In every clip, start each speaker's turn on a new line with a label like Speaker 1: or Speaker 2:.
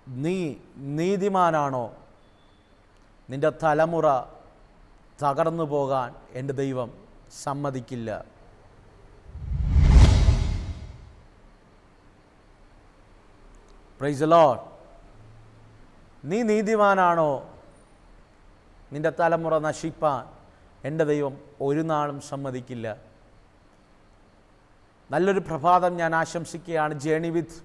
Speaker 1: നീ നീതിമാനാണോ? നിന്റെ തലമുറ തകർന്നു പോകാൻ എൻ്റെ ദൈവം സമ്മതിക്കില്ല. Praise the Lord. നീ നീതിമാനാണോ? നിന്റെ തലമുറ നശിപ്പാൻ എൻ്റെ ദൈവം ഒരു നാളും സമ്മതിക്കില്ല. നല്ലൊരു പ്രഭാതം ഞാൻ ആശംസിക്കുകയാണ്. ജേണി വിത്ത്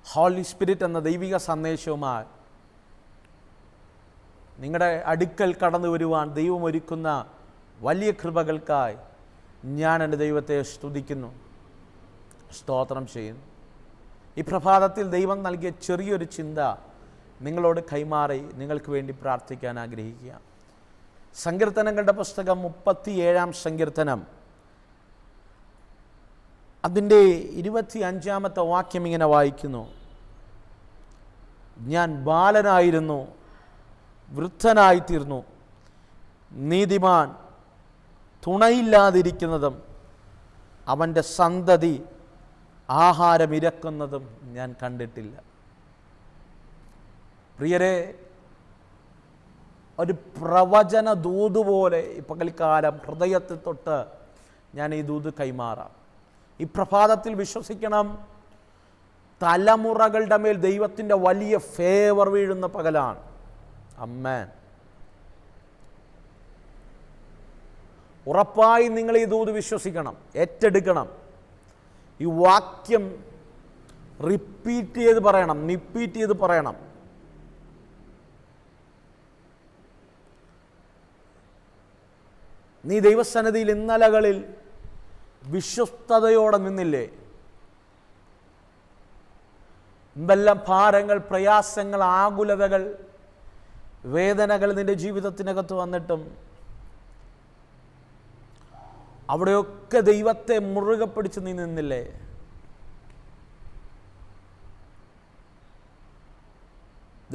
Speaker 1: ഹോളി സ്പിരിറ്റ് എന്ന ദൈവിക സന്ദേശവുമായി നിങ്ങളുടെ അടുക്കൽ കടന്നു വരുവാൻ ദൈവം ഒരുക്കുന്ന വലിയ കൃപകൾക്കായി ഞാൻ എൻ്റെ ദൈവത്തെ സ്തുതിക്കുന്നു, സ്തോത്രം ചെയ്യുന്നു. ഈ പ്രഭാതത്തിൽ ദൈവം നൽകിയ ചെറിയൊരു ചിന്ത നിങ്ങളോട് കൈമാറി നിങ്ങൾക്ക് വേണ്ടി പ്രാർത്ഥിക്കാൻ ആഗ്രഹിക്കുക. സങ്കീർത്തനങ്ങളുടെ പുസ്തകം 37-ാം സങ്കീർത്തനം അതിൻ്റെ 25-ാമത്തെ വാക്യം ഇങ്ങനെ വായിക്കുന്നു: ഞാൻ ബാലനായിരുന്നു, വൃദ്ധനായിത്തീർന്നു, നീതിമാൻ തുണയില്ലാതിരിക്കുന്നതും അവൻ്റെ സന്തതി ആഹാരം ഇരക്കുന്നതും ഞാൻ കണ്ടിട്ടില്ല. പ്രിയരെ, ഒരു പ്രവചന ദൂത് പോലെ ഈ പകൽക്കാലം ഹൃദയത്തിൽ തൊട്ട് ഞാൻ ഈ ദൂത് കൈമാറാം. ഈ പ്രഭാതത്തിൽ വിശ്വസിക്കണം, തലമുറകളുടെ മേൽ ദൈവത്തിൻ്റെ വലിയ ഫേവർ വീഴുന്ന പകലാണ്. ആമേൻ. ഉറപ്പായി നിങ്ങൾ ഈ ദൂത് വിശ്വസിക്കണം, ഏറ്റെടുക്കണം. ഈ വാക്യം റിപ്പീറ്റ് ചെയ്ത് പറയണം. നീ ദൈവസന്നിധിയിൽ ഇന്നലകളിൽ വിശ്വസ്തയോടെ നിന്നില്ലേ? എന്തെല്ലാം ഭാരങ്ങൾ, പ്രയാസങ്ങൾ, ആകുലതകൾ, വേദനകൾ നിന്റെ ജീവിതത്തിനകത്ത് വന്നിട്ടും അവിടെയൊക്കെ ദൈവത്തെ മുറുകെ പിടിച്ച് നീ നിന്നില്ലേ?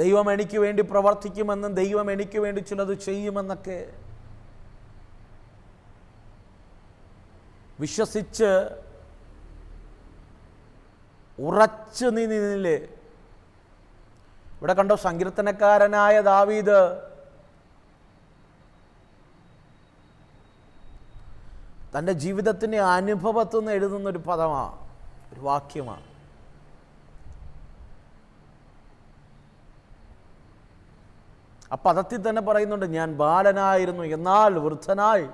Speaker 1: ദൈവം എനിക്ക് വേണ്ടി പ്രവർത്തിക്കുമെന്നും ദൈവം എനിക്ക് വേണ്ടി ചിലത് ചെയ്യുമെന്നൊക്കെ വിശ്വസിച്ച് ഉറച്ചു നീ നിന്നില്ലേ? ഇവിടെ കണ്ടോ, സങ്കീർത്തനക്കാരനായ ദാവീദ് തൻ്റെ ജീവിതത്തിൻ്റെ അനുഭവത്തിൽ നിന്ന് എഴുതുന്നൊരു പദമാണ്, ഒരു വാക്യമാണ്. ആ പദത്തിൽ തന്നെ പറയുന്നുണ്ട്, ഞാൻ ബാലനായിരുന്നു എന്നാൽ വൃദ്ധനായി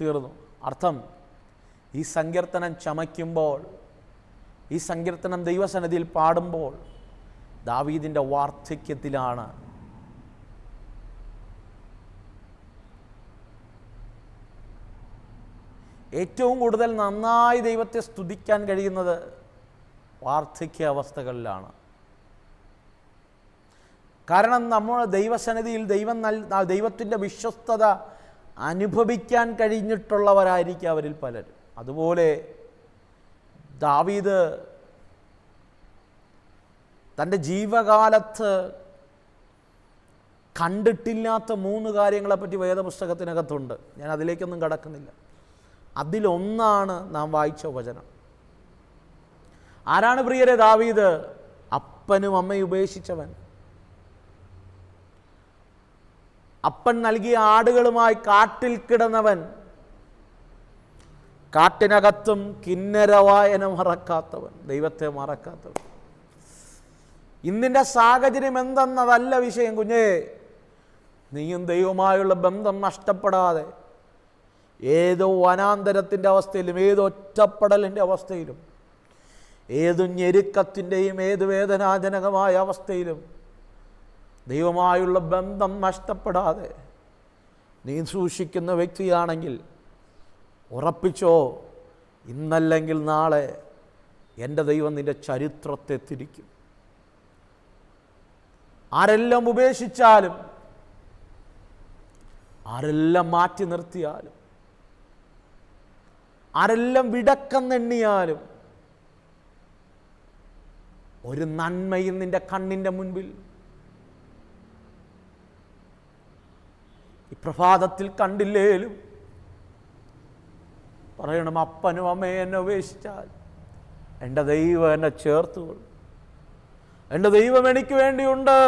Speaker 1: തീർന്നു. അർത്ഥം, ഈ സങ്കീർത്തനം ചമയ്ക്കുമ്പോൾ, ഈ സങ്കീർത്തനം ദൈവസന്നിധിയിൽ പാടുമ്പോൾ ദാവീദിൻ്റെ വാർദ്ധക്യത്തിലാണ്. ഏറ്റവും കൂടുതൽ നന്നായി ദൈവത്തെ സ്തുതിക്കാൻ കഴിയുന്നത് വാർദ്ധക്യ അവസ്ഥകളിലാണ്. കാരണം നമ്മൾ ദൈവസന്നിധിയിൽ ദൈവത്തിൻ്റെ വിശ്വസ്തത അനുഭവിക്കാൻ കഴിഞ്ഞിട്ടുള്ളവരായിരിക്കും അവരിൽ പലരും. അതുപോലെ ദാവീദ് തൻ്റെ ജീവകാലത്ത് കണ്ടിട്ടില്ലാത്ത 3 കാര്യങ്ങളെപ്പറ്റി വേദപുസ്തകത്തിനകത്തുണ്ട്. ഞാൻ അതിലേക്കൊന്നും കടക്കുന്നില്ല. അതിലൊന്നാണ് നാം വായിച്ച വചനം. ആരാണ് പ്രിയരെ ദാവീദ്? അപ്പനും അമ്മയും ഉപേക്ഷിച്ചവൻ, അപ്പൻ നൽകിയ ആടുകളുമായി കാട്ടിൽ കിടന്നവൻ, കാട്ടിനകത്തും കിന്നരവായന മറക്കാത്തവൻ, ദൈവത്തെ മറക്കാത്തവൻ. ഇന്നിൻ്റെ സാഹചര്യം എന്തെന്നതല്ല വിഷയം കുഞ്ഞേ. നീയും ദൈവവുമായുള്ള ബന്ധം നഷ്ടപ്പെടാതെ ഏതോ വനാന്തരത്തിൻ്റെ അവസ്ഥയിലും, ഏത് ഒറ്റപ്പെടലിൻ്റെ അവസ്ഥയിലും, ഏതു ഞെരുക്കത്തിൻ്റെയും ഏത് വേദനാജനകമായ അവസ്ഥയിലും ദൈവമായുള്ള ബന്ധം നഷ്ടപ്പെടാതെ നീ സൂക്ഷിക്കുന്ന വ്യക്തിയാണെങ്കിൽ ഉറപ്പിച്ചോ, ഇന്നല്ലെങ്കിൽ നാളെ എൻ്റെ ദൈവം നിൻ്റെ ചരിത്രത്തെ തിരിക്കും. ആരെല്ലാം ഉപേക്ഷിച്ചാലും, ആരെല്ലാം മാറ്റി നിർത്തിയാലും, ആരെല്ലാം വിടക്കെന്നെണ്ണിയാലും, ഒരു നന്മയും നിൻ്റെ കണ്ണിൻ്റെ മുൻപിൽ ഈ പ്രഭാതത്തിൽ കണ്ടില്ലേലും പറയണം, അപ്പനും അമ്മയും എന്നെ ഉപേക്ഷിച്ചാൽ എൻ്റെ ദൈവം എന്നെ ചേർത്തുകൊള്ളും. എൻ്റെ ദൈവം എനിക്ക് വേണ്ടിയുണ്ട്.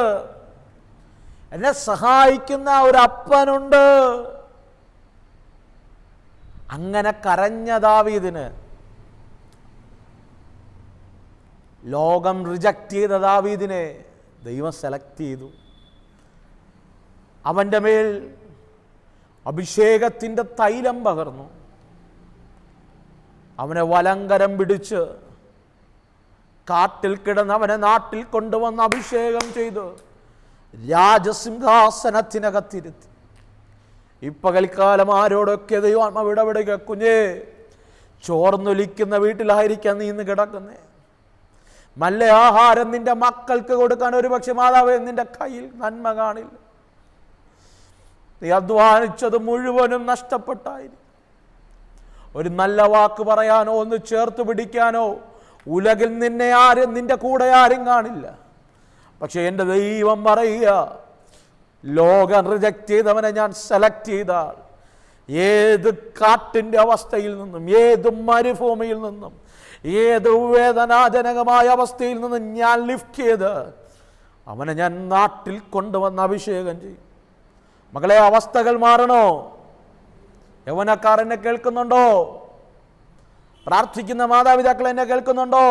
Speaker 1: എന്നെ സഹായിക്കുന്ന ഒരു അപ്പനുണ്ട്. അങ്ങനെ കരഞ്ഞ ദാവീദിന് ലോകം റിജക്റ്റ് ചെയ്ത ദാവീദിനെ ദൈവം സെലക്ട് ചെയ്തു. അവൻ്റെ മേൽ അഭിഷേകത്തിൻ്റെ തൈലം പകർന്നു. അവനെ വലങ്കരം പിടിച്ച് കാട്ടിൽ കിടന്ന് അവനെ നാട്ടിൽ കൊണ്ടുവന്ന് അഭിഷേകം ചെയ്തു രാജസിംഹാസനത്തിനകത്തിരുത്തി. ഈ പകൽക്കാലം ആരോടൊക്കെ ദൈവം ഇടപെടുക, കുഞ്ഞേ, ചോർന്നൊലിക്കുന്ന വീട്ടിലായിരിക്കാം നീ ഇന്ന് കിടക്കുന്നേ. നല്ല ആഹാരം നിന്റെ മക്കൾക്ക് കൊടുക്കാൻ ഒരുപക്ഷെ മാതാവേ നിന്റെ കയ്യിൽ നന്മ കാണില്ല. നീ അധ്വാനിച്ചത് മുഴുവനും നഷ്ടപ്പെട്ടായിരിക്കും. ഒരു നല്ല വാക്ക് പറയാനോ ഒന്ന് ചേർത്ത് പിടിക്കാനോ ഉലകിൽ നിന്റെ കൂടെ ആരും കാണില്ല. പക്ഷെ എൻ്റെ ദൈവം പറയുക, ലോകം റിജക്റ്റ് ചെയ്തവനെ ഞാൻ സെലക്ട് ചെയ്താൽ ഏത് കാട്ടിൻ്റെ അവസ്ഥയിൽ നിന്നും, ഏത് മരുഭൂമിയിൽ നിന്നും, ഏത് വേദനാജനകമായ അവസ്ഥയിൽ നിന്നും ഞാൻ ലിഫ്റ്റ് ചെയ്ത് അവനെ ഞാൻ നാട്ടിൽ കൊണ്ടുവന്ന് അഭിഷേകം ചെയ്യും. മകളെ, അവസ്ഥകൾ മാറണോ? യൗവനക്കാർ എന്നെ കേൾക്കുന്നുണ്ടോ? പ്രാർത്ഥിക്കുന്ന മാതാപിതാക്കൾ എന്നെ കേൾക്കുന്നുണ്ടോ?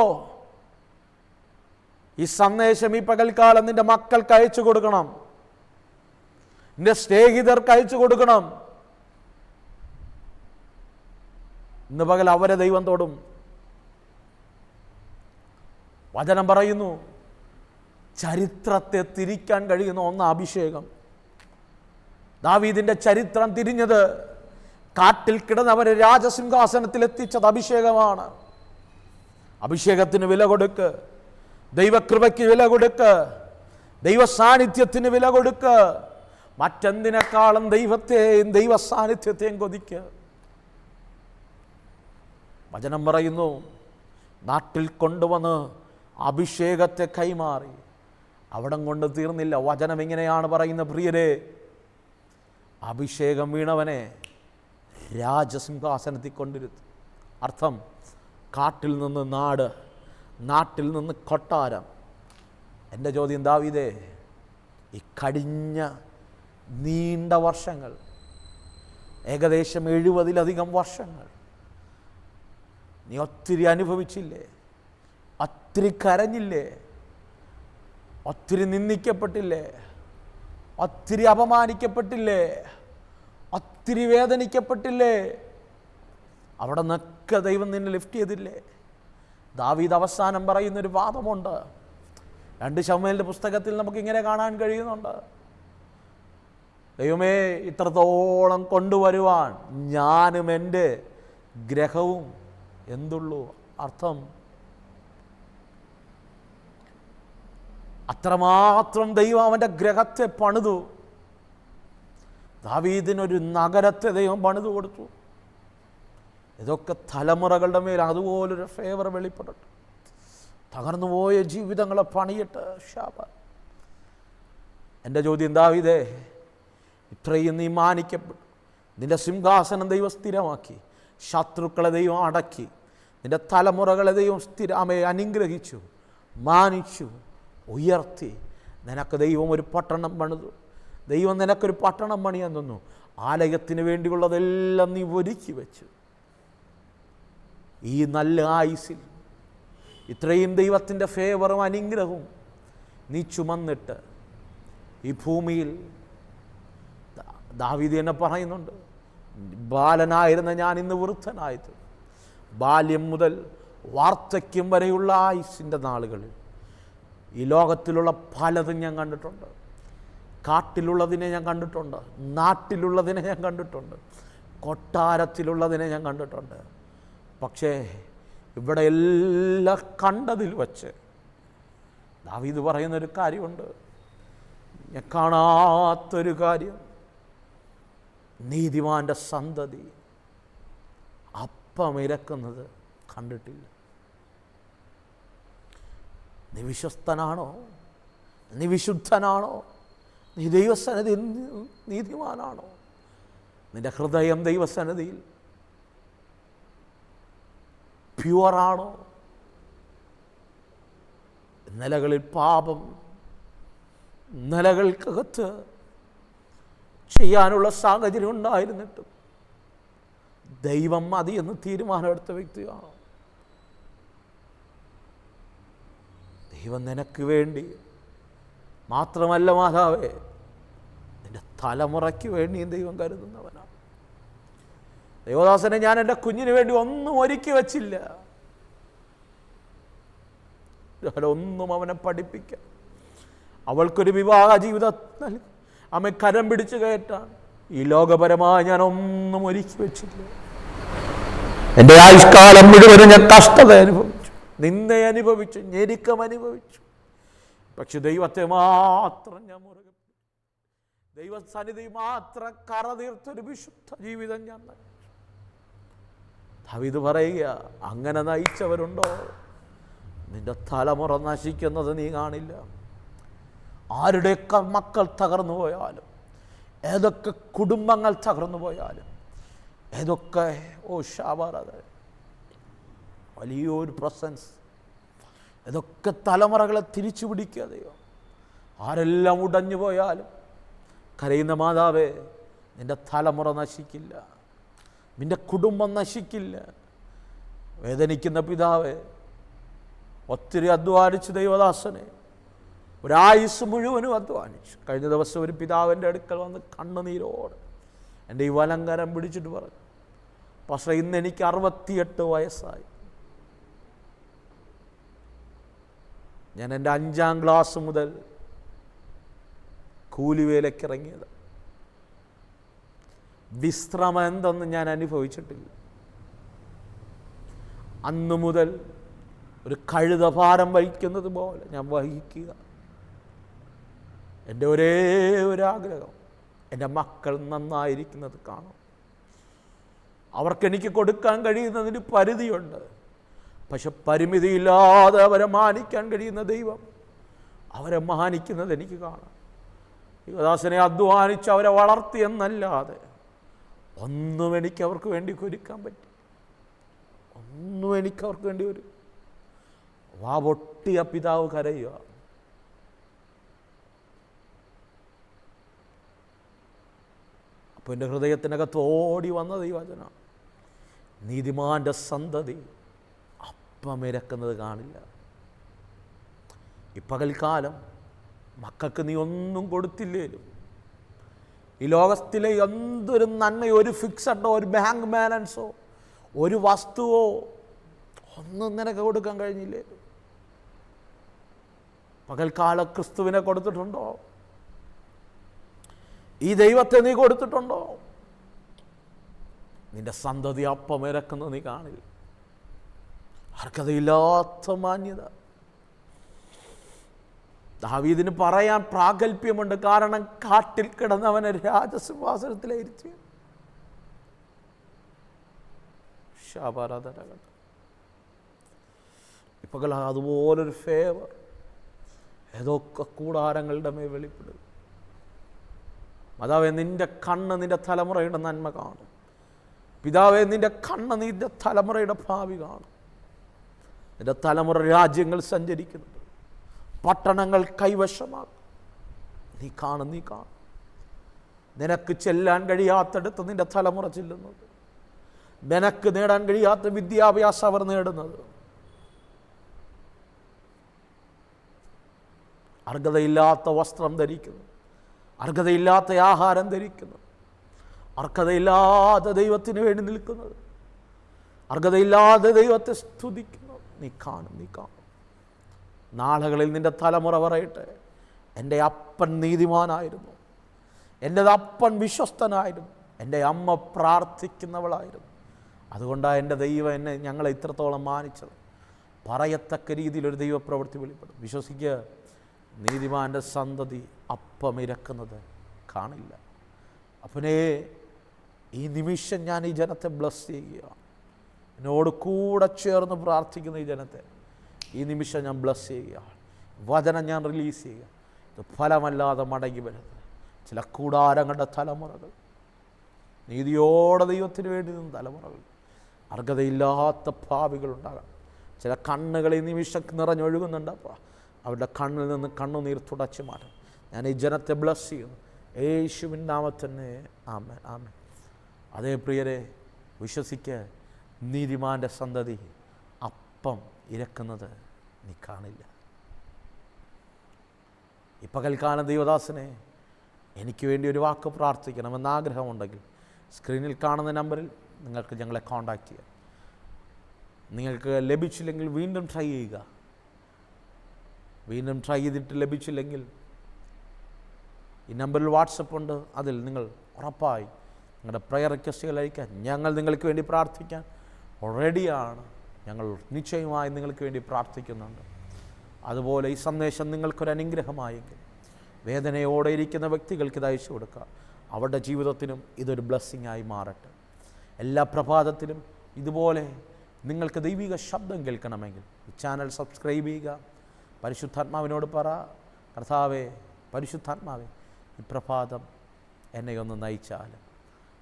Speaker 1: ഈ സന്ദേശം ഈ പകൽക്കാലം നിന്റെ മക്കൾക്ക് അയച്ചു കൊടുക്കണം, നിന്റെ സ്നേഹിതർക്ക് അയച്ചു കൊടുക്കണം. ഇന്ന് പകൽ അവരെ ദൈവം തൊടും. വചനം പറയുന്നു, ചരിത്രത്തെ തിരിക്കാൻ കഴിയുന്ന ഒന്ന് അഭിഷേകം. ദാവീദിന്റെ ചരിത്രം തിരിഞ്ഞത് കാട്ടിൽ കിടന്ന് അവരെ രാജസിംഹാസനത്തിൽ എത്തിച്ചത് അഭിഷേകമാണ്. അഭിഷേകത്തിന് വില കൊടുക്ക്, ദൈവകൃപയ്ക്ക് വില കൊടുക്ക്, ദൈവ സാന്നിധ്യത്തിന് വില കൊടുക്ക്. മറ്റെന്തിനേക്കാളും ദൈവത്തെയും ദൈവ സാന്നിധ്യത്തെയും കൊതിക്ക്. വചനം പറയുന്നു, നാട്ടിൽ കൊണ്ടുവന്ന് അഭിഷേകത്തെ കൈമാറി. അവിടം കൊണ്ട് തീർന്നില്ല. വചനം ഇങ്ങനെയാണ് പറയുന്നത്, പ്രിയരെ, അഭിഷേകം വീണവനെ രാജസിംഹാസനത്തിൽ കൊണ്ടിരുത്തി. അർത്ഥം, കാട്ടിൽ നിന്ന് നാട്, നാട്ടിൽ നിന്ന് കൊട്ടാരം. എൻ്റെ ചോദ്യം, ദാവീദേ, ഈ കഴിഞ്ഞ നീണ്ട വർഷങ്ങൾ, ഏകദേശം 70-ലധികം വർഷങ്ങൾ നീ ഒത്തിരി അനുഭവിച്ചില്ലേ? ഒത്തിരി കരഞ്ഞില്ലേ? ഒത്തിരി നിന്ദിക്കപ്പെട്ടില്ലേ? ഒത്തിരി അപമാനിക്കപ്പെട്ടില്ലേ? ഒത്തിരി വേദനിക്കപ്പെട്ടില്ലേ? അവിടെ നിന്നൊക്കെ ദൈവം നിന്നെ ലിഫ്റ്റ് ചെയ്തില്ലേ? ദാവീദ് അവസാനം പറയുന്നൊരു വാദമുണ്ട്. 2 ശമൂവേലിന്റെ പുസ്തകത്തിൽ നമുക്കിങ്ങനെ കാണാൻ കഴിയുന്നുണ്ട്. ദൈവമേ, ഇത്രത്തോളം കൊണ്ടുവരുവാൻ ഞാനും എൻ്റെ ഗ്രഹവും എന്തുള്ളൂ. അർത്ഥം, അത്രമാത്രം ദൈവം അവൻ്റെ ഗ്രഹത്തെ പണിതു. ദാവീദിനൊരു നഗരത്തെ ദൈവം പണിതു കൊടുത്തു. ഇതൊക്കെ തലമുറകളുടെ മേൽ അതുപോലൊരു ഫേവർ വെളിപ്പെടട്ടെ. തകർന്നുപോയ ജീവിതങ്ങളെ പണിയിട്ട് ശാപ. എൻ്റെ ചോദ്യം, ദാവീദേ, ഇത്രയും നീ മാനിക്കപ്പെട്ടു, നിന്റെ സിംഹാസനം ദൈവം സ്ഥിരമാക്കി, ശത്രുക്കളെ ദൈവം അടക്കി, നിന്റെ തലമുറകളെ ദൈവം സ്ഥിരമേ അനുഗ്രഹിച്ചു, മാനിച്ചു, ഉയർത്തി. നിനക്ക് ദൈവം ഒരു പട്ടണം പണിതു. ദൈവം നിനക്കൊരു പട്ടണം പണിയാൻ തന്നു. ആലയത്തിന് വേണ്ടിയുള്ളതെല്ലാം നീ ഒരുക്കി വെച്ചു. ഈ നല്ല ആയുസിൽ ഇത്രയും ദൈവത്തിൻ്റെ ഫേവറും അനുഗ്രഹവും നീ ചുമന്നിട്ട് ഈ ഭൂമിയിൽ, ദാവീദ് എന്നെ പറയുന്നുണ്ട്, ബാലനായിരുന്ന ഞാൻ ഇന്ന് വൃദ്ധനായത്. ബാല്യം മുതൽ വാർദ്ധക്യം വരെയുള്ള ആയുസിൻ്റെ നാളുകളിൽ ഈ ലോകത്തിലുള്ള പലതും ഞാൻ കണ്ടിട്ടുണ്ട്. കാട്ടിലുള്ളതിനെ ഞാൻ കണ്ടിട്ടുണ്ട്, നാട്ടിലുള്ളതിനെ ഞാൻ കണ്ടിട്ടുണ്ട്, കൊട്ടാരത്തിലുള്ളതിനെ ഞാൻ കണ്ടിട്ടുണ്ട്. പക്ഷേ ഇവിടെ എല്ലാം കണ്ടതിൽ വച്ച് ദാവീദ് പറയുന്നൊരു കാര്യമുണ്ട്, ഞാൻ കാണാത്തൊരു കാര്യം, നീതിമാന്റെ സന്തതി അപ്പമിരക്കുന്നത് കണ്ടിട്ടില്ല. നീ വിശ്വസ്തനാണോ? നീ വിശുദ്ധനാണോ? നീ ദൈവസന്നിധി നീതിമാനാണോ? നിന്റെ ഹൃദയം ദൈവസന്നിധിയിൽ പ്യുവറാണോ? നിലകളിൽ പാപം, നിലകൾക്കകത്ത് ചെയ്യാനുള്ള സാഹചര്യം ഉണ്ടായിരുന്നിട്ടും ദൈവം മതി എന്ന് തീരുമാനമെടുത്ത വ്യക്തിയാണ്. ദൈവം നിനക്ക് വേണ്ടി മാത്രമല്ല മാതാവേ, നിന്റെ തലമുറയ്ക്ക് വേണ്ടിയും ദൈവം കരുതുന്നവനാണ്. ദൈവദാസനെ, ഞാൻ എൻ്റെ കുഞ്ഞിന് വേണ്ടി ഒന്നും ഒരുക്കി വച്ചില്ല. ഒന്നും അവനെ പഠിപ്പിക്കാം, അവൾക്കൊരു വിവാഹ ജീവിതം നൽകി അമ്മ കരം പിടിച്ചു കയറ്റാൻ ഈ ലോകപരമായി ഞാൻ ഒന്നും ഒരുക്കി വെച്ചില്ല. എൻ്റെ ആയുഷ്കാലം മുഴുവനും ഞാൻ കഷ്ടത അനുഭവിച്ചു, നിന്ദ അനുഭവിച്ചു, ഞെരുക്കം അനുഭവിച്ചു. പക്ഷെ ദൈവത്തെ മാത്രം ഞാൻ മുറുകെ, ദൈവസന്നിധി മാത്രം കറതീർത്തൊരു വിശുദ്ധ ജീവിതം ഞാൻ നയിച്ചു. ദാവീദ് പറയുക, അങ്ങനെ നയിച്ചവരുണ്ടോ? നിന്റെ തലമുറ നശിക്കുന്നത് നീ കാണില്ല. ആരുടെയൊക്കെ മക്കൾ തകർന്നു പോയാലും, ഏതൊക്കെ കുടുംബങ്ങൾ തകർന്നു പോയാലും, ഏതൊക്കെ ശാബാറത് വലിയൊരു പ്രസൻസ്, ഏതൊക്കെ തലമുറകളെ തിരിച്ചു പിടിക്കാതെയോ, ആരെല്ലാം ഉടഞ്ഞു പോയാലും കരയുന്ന മാതാവേ, നിന്റെ തലമുറ നശിക്കില്ല, നിന്റെ കുടുംബം നശിക്കില്ല. വേദനിക്കുന്ന പിതാവേ, ഒത്തിരി അധ്വാനിച്ചു ദൈവദാസനെ, ഒരായുസ് മുഴുവനും അധ്വാനിച്ചു. കഴിഞ്ഞ ദിവസം ഒരു പിതാവിൻ്റെ അടുക്കൽ വന്ന് കണ്ണുനീരോട് എൻ്റെ ഈ വലങ്കരം പിടിച്ചിട്ട് പറഞ്ഞു, പക്ഷേ ഇന്ന് എനിക്ക് 68 വയസ്സായി. ഞാൻ എൻ്റെ 5ാം ക്ലാസ് മുതൽ കൂലിവേലയ്ക്ക് ഇറങ്ങിയത്. വിശ്രമം എന്തെന്ന് ഞാൻ അനുഭവിച്ചിട്ടില്ല. അന്നു മുതൽ ഒരു കഴുത ഭാരം വഹിക്കുന്നത് പോലെ ഞാൻ വഹിക്കുക. എൻ്റെ ഒരേ ഒരാഗ്രഹം എൻ്റെ മക്കൾ നന്നായിരിക്കുന്നത് കാണും. അവർക്കെനിക്ക് കൊടുക്കാൻ കഴിയുന്നതിന് പരിധിയുണ്ട്. പക്ഷെ പരിമിതിയില്ലാതെ അവരെ മാനിക്കാൻ കഴിയുന്ന ദൈവം അവരെ മാനിക്കുന്നത് എനിക്ക് കാണാം. യുവദാസനെ അധ്വാനിച്ച് അവരെ വളർത്തിയെന്നല്ലാതെ ഒന്നും എനിക്ക് അവർക്ക് വേണ്ടി ഒരുക്കാൻ പറ്റി. ഒന്നും എനിക്ക് അവർക്ക് വേണ്ടി ഒരു വാ പൊട്ടിയ പിതാവ് കരയുക. അപ്പോൾ എൻ്റെ ഹൃദയത്തിനകത്ത് ഓടി വന്നത് ഈ വചനം, നീതിമാന്റെ സന്തതി അപ്പമിരക്കുന്നത് കാണില്ല. ഈ പകൽക്കാലം മക്കൾക്ക് നീ ഒന്നും കൊടുത്തില്ലേലും, ഈ ലോകത്തിലെ എന്തൊരു നന്മയോ, ഒരു ഫിക്സഡോ, ഒരു ബാങ്ക് ബാലൻസോ, ഒരു വസ്തുവോ ഒന്നും നിനക്ക് കൊടുക്കാൻ കഴിഞ്ഞില്ലേ? പകൽക്കാല ക്രിസ്തുവിനെ കൊടുത്തിട്ടുണ്ടോ? ഈ ദൈവത്തെ നീ കൊടുത്തിട്ടുണ്ടോ? നിന്റെ സന്തതി അപ്പം ഇറക്കുന്നത് നീ കാണില്ല. അർഹതയില്ലാത്ത മാന്യത. ദാവീദിന് പറയാൻ പ്രാഗൽഭ്യമുണ്ട്, കാരണം കാട്ടിൽ കിടന്നവനെ രാജസിംഹാസനത്തിലിരുത്തി. ഇപ്പൊ അതുപോലൊരു ഫേവർ ഏതൊക്കെ കൂടാരങ്ങളുടെ മേൽ വെളിപ്പെടും. മാതാവേ, നിന്റെ കണ്ണ് നിന്റെ തലമുറയുടെ നന്മ കാണും. പിതാവേ, നിന്റെ കണ്ണ് നിന്റെ തലമുറയുടെ ഭാവി കാണും. നിന്റെ തലമുറ രാജ്യങ്ങൾ സഞ്ചരിക്കുന്നുണ്ട്, പട്ടണങ്ങൾ കൈവശമാക്കും. നീ കാണും, നീ കാണും. നിനക്ക് ചെല്ലാൻ കഴിയാത്തടുത്ത് നിന്റെ തലമുറ ചെല്ലുന്നത്, നിനക്ക് നേടാൻ കഴിയാത്ത വിദ്യാഭ്യാസം അവർ നേടുന്നത്. അർഹതയില്ലാത്ത വസ്ത്രം ധരിക്കുന്നു, അർഹതയില്ലാത്ത ആഹാരം ധരിക്കുന്നു, അർഹതയില്ലാത്ത ദൈവത്തിന് വേണ്ടി നിൽക്കുന്നത്, അർഹതയില്ലാതെ ദൈവത്തെ സ്തുതിക്കുന്നു. നീ കാണും, നീ കാണും. നാളുകളിൽ നിന്റെ തലമുറ പറയട്ടെ, എൻ്റെ അപ്പൻ നീതിമാനായിരുന്നു, എൻ്റെ അപ്പൻ വിശ്വസ്തനായിരുന്നു, എൻ്റെ അമ്മ പ്രാർത്ഥിക്കുന്നവളായിരുന്നു, അതുകൊണ്ടാണ് എൻ്റെ ദൈവം എന്നെ ഞങ്ങളെ ഇത്രത്തോളം മാനിച്ചത്. പറയത്തക്ക രീതിയിലൊരു ദൈവപ്രവൃത്തി വെളിപ്പെടും. വിശ്വസിക്കുക, നീതിമാൻ്റെ സന്തതി അപ്പമിരക്കുന്നത് കാണില്ല. അപ്പനെ, ഈ നിമിഷം ഞാൻ ഈ ജനത്തെ ബ്ലസ് ചെയ്യുക. എന്നോട് കൂടെ ചേർന്ന് പ്രാർത്ഥിക്കുന്ന ഈ ജനത്തെ ഈ നിമിഷം ഞാൻ ബ്ലസ് ചെയ്യുക. വചനം ഞാൻ റിലീസ് ചെയ്യുക. ഇത് ഫലമല്ലാതെ മടങ്ങി വരുന്നത് ചില കൂടാരങ്ങളുടെ തലമുറകൾ, നീതിയോടെ ദൈവത്തിന് വേണ്ടി നിന്ന് തലമുറകൾ, അർഹതയില്ലാത്ത ഭാവികളുണ്ടാകാം. ചില കണ്ണുകൾ ഈ നിമിഷം നിറഞ്ഞൊഴുകുന്നുണ്ടപ്പോൾ അവരുടെ കണ്ണിൽ നിന്ന് കണ്ണുനീർ തുടച്ചു മാറ്റും. ഞാൻ ഈ ജനത്തെ ബ്ലസ് ചെയ്യുന്നു യേശുവിൻ നാമത്തിൽ തന്നെ. ആമേൻ, ആമേൻ. അതേ പ്രിയരെ, വിശ്വസിക്കുക, നീതിമാൻ്റെ സന്തതി അപ്പം ഇരക്കുന്നത് നീ കാണില്ല. ഈ പകൽക്കാലം ദൈവദാസനെ, എനിക്ക് വേണ്ടി ഒരു വാക്ക് പ്രാർത്ഥിക്കണമെന്ന് ആഗ്രഹമുണ്ടെങ്കിൽ സ്ക്രീനിൽ കാണുന്ന നമ്പറിൽ നിങ്ങൾക്ക് ഞങ്ങളെ കോൺടാക്റ്റ് ചെയ്യാം. നിങ്ങൾക്ക് ലഭിച്ചില്ലെങ്കിൽ വീണ്ടും ട്രൈ ചെയ്യുക. വീണ്ടും ട്രൈ ചെയ്തിട്ട് ലഭിച്ചില്ലെങ്കിൽ ഈ നമ്പറിൽ വാട്സപ്പ് ഉണ്ട്. അതിൽ നിങ്ങൾ ഉറപ്പായി നിങ്ങളുടെ പ്രയർ റിക്വസ്റ്റുകൾ അയക്കാൻ ഞങ്ങൾ നിങ്ങൾക്ക് വേണ്ടി പ്രാർത്ഥിക്കാൻ റെഡിയാണ്. ഞങ്ങൾ നിശ്ചയമായി നിങ്ങൾക്ക് വേണ്ടി പ്രാർത്ഥിക്കുന്നുണ്ട്. അതുപോലെ ഈ സന്ദേശം നിങ്ങൾക്കൊരു അനുഗ്രഹമായെങ്കിൽ വേദനയോടെ ഇരിക്കുന്ന വ്യക്തികൾക്ക് ഇത് അയച്ചു കൊടുക്കുക. അവരുടെ ജീവിതത്തിനും ഇതൊരു ബ്ലെസ്സിങ് ആയി മാറട്ടെ. എല്ലാ പ്രഭാതത്തിലും ഇതുപോലെ നിങ്ങൾക്ക് ദൈവിക ശബ്ദം കേൾക്കണമെങ്കിൽ ഈ ചാനൽ സബ്സ്ക്രൈബ് ചെയ്യുക. പരിശുദ്ധാത്മാവിനോട് പറ, കർത്താവേ, പരിശുദ്ധാത്മാവേ, ഈ പ്രഭാതം എന്നെ ഒന്ന് നയിച്ചാൽ.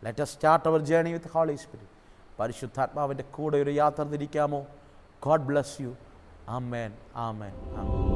Speaker 1: Let us start our journey with holy spirit. പരിശുദ്ധാത്മാവിൻ്റെ കൂടെ ഒരു യാത്ര തിരിക്കാമോ? God bless you. Amen, amen, amen.